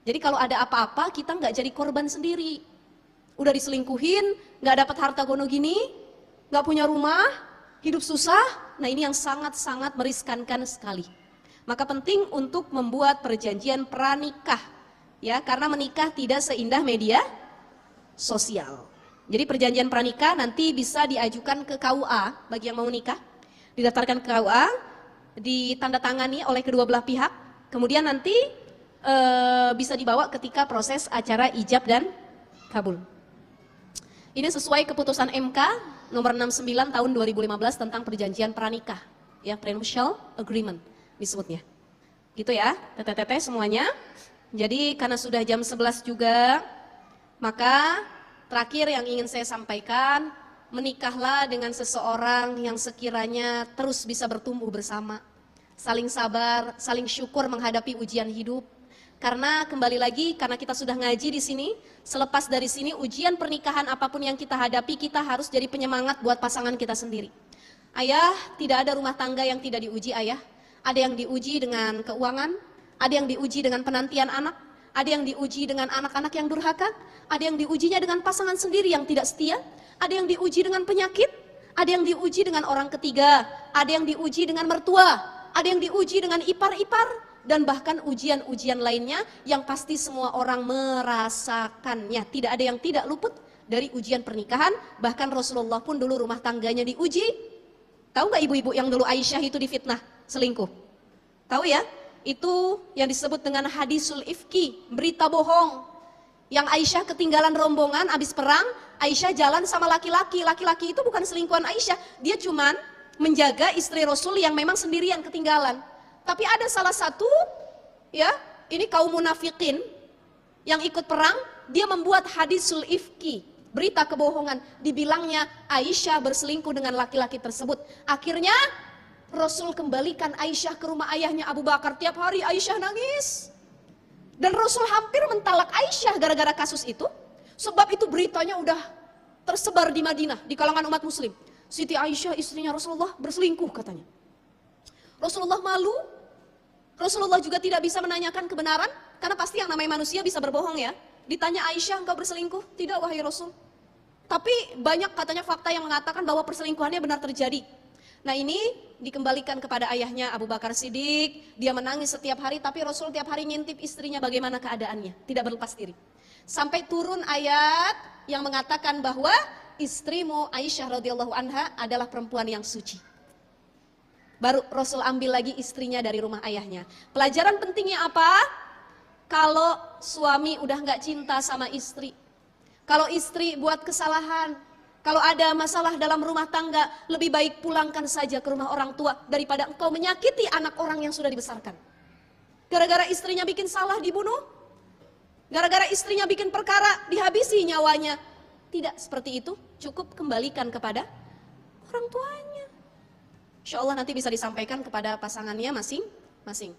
Jadi kalau ada apa-apa kita nggak jadi korban sendiri. Udah diselingkuhin, nggak dapat harta gono gini, nggak punya rumah, hidup susah. Nah ini yang sangat-sangat meriskankan sekali. Maka penting untuk membuat perjanjian pranikah, ya, karena menikah tidak seindah media sosial. Jadi perjanjian pranikah nanti bisa diajukan ke KUA bagi yang mau nikah, didaftarkan ke KUA, ditandatangani oleh kedua belah pihak, kemudian nanti bisa dibawa ketika proses acara ijab dan kabul. Ini sesuai keputusan MK nomor 69 tahun 2015 tentang perjanjian pranikah, ya, prenuptial agreement disebutnya. Gitu ya, teteh-teteh semuanya. Jadi karena sudah jam 11 juga, maka terakhir yang ingin saya sampaikan, menikahlah dengan seseorang yang sekiranya terus bisa bertumbuh bersama, saling sabar, saling syukur menghadapi ujian hidup. Karena kembali lagi, karena kita sudah ngaji di sini, selepas dari sini ujian pernikahan apapun yang kita hadapi, kita harus jadi penyemangat buat pasangan kita sendiri. Ayah, tidak ada rumah tangga yang tidak diuji, ayah. Ada yang diuji dengan keuangan, ada yang diuji dengan penantian anak, ada yang diuji dengan anak-anak yang durhaka, ada yang diujinya dengan pasangan sendiri yang tidak setia, ada yang diuji dengan penyakit, ada yang diuji dengan orang ketiga, ada yang diuji dengan mertua, ada yang diuji dengan ipar-ipar, dan bahkan ujian-ujian lainnya yang pasti semua orang merasakannya. Tidak ada yang tidak luput dari ujian pernikahan, bahkan Rasulullah pun dulu rumah tangganya diuji. Tahu nggak ibu-ibu yang dulu Aisyah itu difitnah selingkuh? Tahu ya? Itu yang disebut dengan hadisul ifki, berita bohong. Yang Aisyah ketinggalan rombongan habis perang, Aisyah jalan sama laki-laki. Laki-laki itu bukan selingkuhan Aisyah, dia cuman menjaga istri Rasul yang memang sendirian ketinggalan. Tapi ada salah satu, ya, ini kaum munafikin yang ikut perang, dia membuat hadisul ifki, berita kebohongan, dibilangnya Aisyah berselingkuh dengan laki-laki tersebut. Akhirnya Rasul kembalikan Aisyah ke rumah ayahnya Abu Bakar. Tiap hari Aisyah nangis. Dan Rasul hampir mentalak Aisyah gara-gara kasus itu. Sebab itu beritanya udah tersebar di Madinah, di kalangan umat muslim. Siti Aisyah istrinya Rasulullah berselingkuh katanya. Rasulullah malu, Rasulullah juga tidak bisa menanyakan kebenaran, karena pasti yang namanya manusia bisa berbohong ya. Ditanya Aisyah, engkau berselingkuh? Tidak wahai Rasul. Tapi banyak katanya fakta yang mengatakan bahwa perselingkuhannya benar terjadi. Nah ini dikembalikan kepada ayahnya Abu Bakar Siddiq, dia menangis setiap hari, tapi Rasul tiap hari ngintip istrinya bagaimana keadaannya, tidak berlepas diri. Sampai turun ayat yang mengatakan bahwa istrimu Aisyah radhiyallahu anha adalah perempuan yang suci. Baru Rasul ambil lagi istrinya dari rumah ayahnya. Pelajaran pentingnya apa? Kalau suami udah nggak cinta sama istri, kalau istri buat kesalahan, kalau ada masalah dalam rumah tangga, lebih baik pulangkan saja ke rumah orang tua daripada engkau menyakiti anak orang yang sudah dibesarkan. Gara-gara istrinya bikin salah dibunuh, gara-gara istrinya bikin perkara dihabisi nyawanya. Tidak seperti itu, cukup kembalikan kepada orang tuanya. Insya Allah nanti bisa disampaikan kepada pasangannya masing-masing.